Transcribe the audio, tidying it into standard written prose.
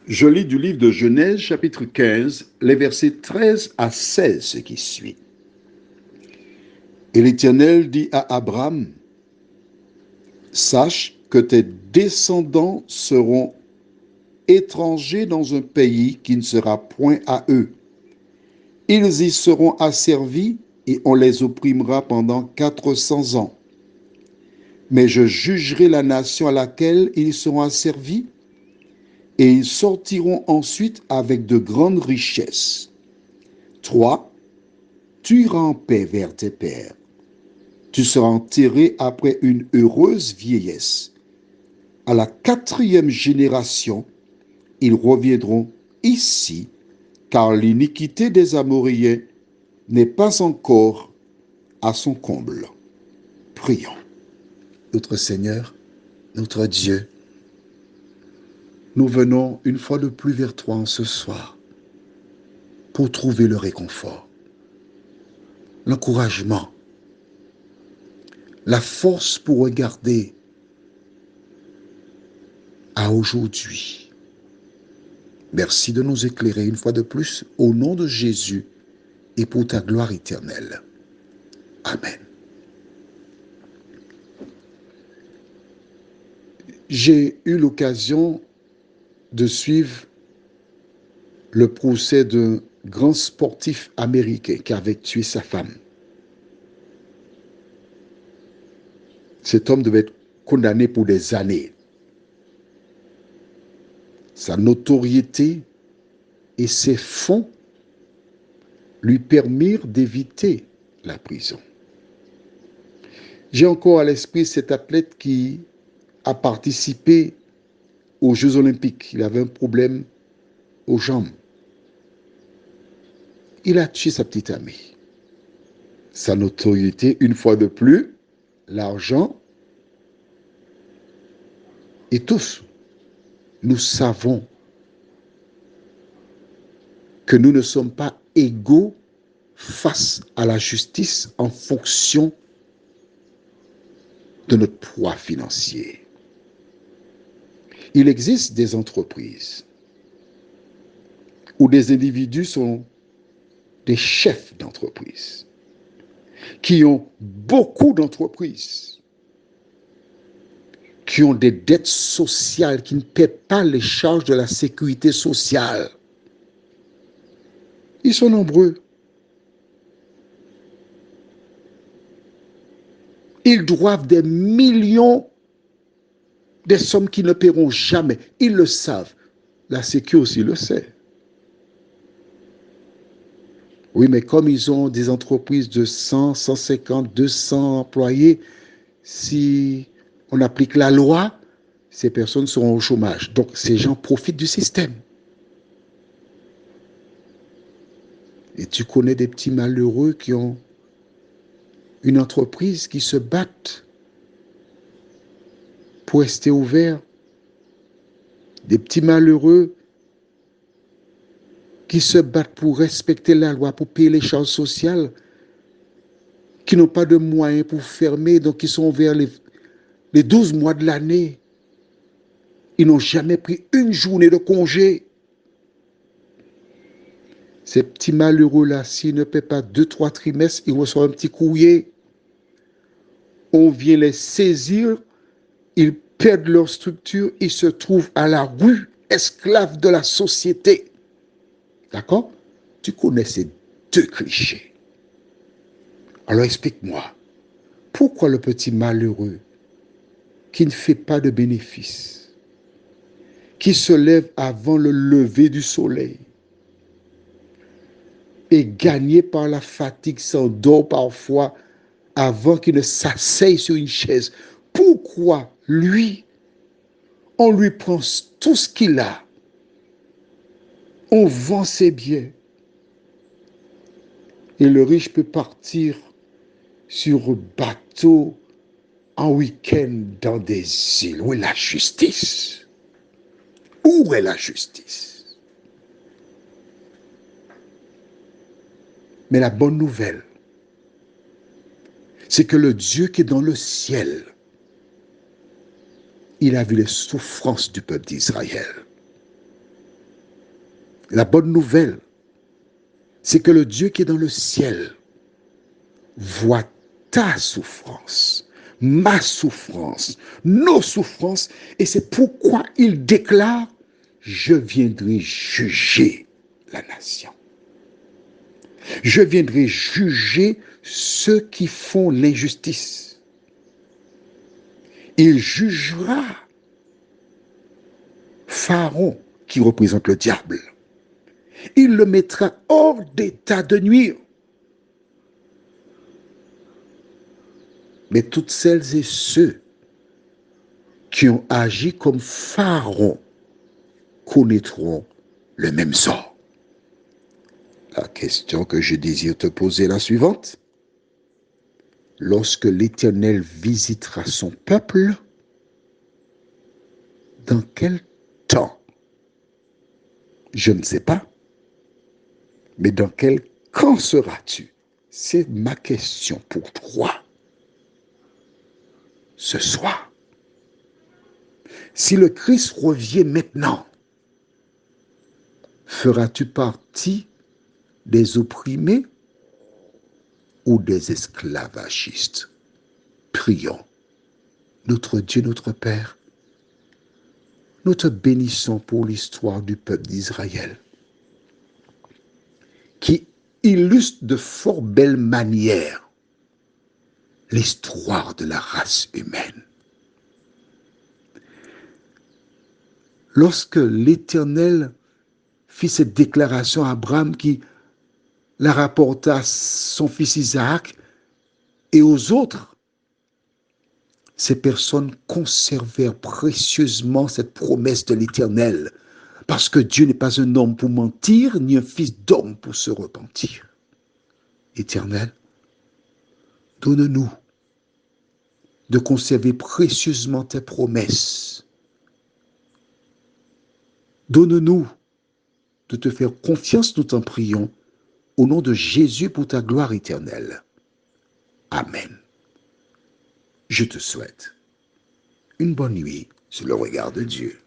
Je lis du livre de Genèse, chapitre 15, les versets 13 à 16, ce qui suit. Et l'Éternel dit à Abraham, sache que tes descendants seront étrangers dans un pays qui ne sera point à eux. Ils y seront asservis et on les opprimera pendant 400 ans. Mais je jugerai la nation à laquelle ils seront asservis et ils sortiront ensuite avec de grandes richesses. 3. Tu iras en paix vers tes pères. Tu seras enterré après une heureuse vieillesse. À la 4e génération, ils reviendront ici, car l'iniquité des Amoréens n'est pas encore à son comble. Prions. Notre Seigneur, notre Dieu, nous venons une fois de plus vers toi en ce soir pour trouver le réconfort, l'encouragement, la force pour regarder à aujourd'hui. Merci de nous éclairer une fois de plus au nom de Jésus et pour ta gloire éternelle. Amen. J'ai eu l'occasion de suivre le procès d'un grand sportif américain qui avait tué sa femme. Cet homme devait être condamné pour des années. Sa notoriété et ses fonds lui permirent d'éviter la prison. J'ai encore à l'esprit cet athlète qui a participé aux Jeux Olympiques. Il avait un problème aux jambes. Il a tué sa petite amie. Sa notoriété, une fois de plus, l'argent. Et tous, nous savons que nous ne sommes pas égaux face à la justice en fonction de notre poids financier. Il existe des entreprises où des individus sont des chefs d'entreprise qui ont beaucoup d'entreprises, qui ont des dettes sociales, qui ne paient pas les charges de la sécurité sociale. Ils sont nombreux. Ils doivent des millions, des sommes qu'ils ne paieront jamais. Ils le savent. La Sécu aussi le sait. Oui, mais comme ils ont des entreprises de 100, 150, 200 employés, si on applique la loi, ces personnes seront au chômage. Donc, ces gens profitent du système. Et tu connais des petits malheureux qui ont une entreprise, qui se battent pour rester ouverts. Des petits malheureux qui se battent pour respecter la loi, pour payer les charges sociales, qui n'ont pas de moyens pour fermer, donc ils sont ouverts les 12 mois de l'année. Ils n'ont jamais pris une journée de congé. Ces petits malheureux-là, s'ils ne paient pas 2-3 trimestres, ils reçoivent un petit courrier. On vient les saisir, ils perdent leur structure, ils se trouvent à la rue, esclaves de la société. D'accord? Tu connais ces deux clichés. Alors explique-moi, pourquoi le petit malheureux qui ne fait pas de bénéfices, qui se lève avant le lever du soleil, est gagné par la fatigue, s'endort parfois avant qu'il ne s'asseye sur une chaise. Pourquoi lui, on lui prend tout ce qu'il a, on vend ses biens, et le riche peut partir sur un bateau en week-end dans des îles? Où est la justice? Où est la justice? Mais la bonne nouvelle, c'est que le Dieu qui est dans le ciel, il a vu les souffrances du peuple d'Israël. La bonne nouvelle, c'est que le Dieu qui est dans le ciel voit ta souffrance, ma souffrance, nos souffrances, et c'est pourquoi il déclare, je viendrai juger la nation. Je viendrai juger ceux qui font l'injustice. Il jugera Pharaon, qui représente le diable. Il le mettra hors d'état de nuire. Mais toutes celles et ceux qui ont agi comme Pharaon connaîtront le même sort. La question que je désire te poser est la suivante. Lorsque l'Éternel visitera son peuple, dans quel temps? Je ne sais pas. Mais dans quel camp seras-tu? C'est ma question pour toi ce soir. Si le Christ revient maintenant, feras-tu partie des opprimés ou des esclavagistes? Prions. Notre Dieu, notre Père, nous te bénissons pour l'histoire du peuple d'Israël, qui illustre de fort belle manière l'histoire de la race humaine. Lorsque l'Éternel fit cette déclaration à Abraham, qui la rapporta à son fils Isaac et aux autres, ces personnes conservèrent précieusement cette promesse de l'Éternel, parce que Dieu n'est pas un homme pour mentir, ni un fils d'homme pour se repentir. Éternel, donne-nous de conserver précieusement tes promesses. Donne-nous de te faire confiance, nous t'en prions, au nom de Jésus pour ta gloire éternelle. Amen. Je te souhaite une bonne nuit sous le regard de Dieu.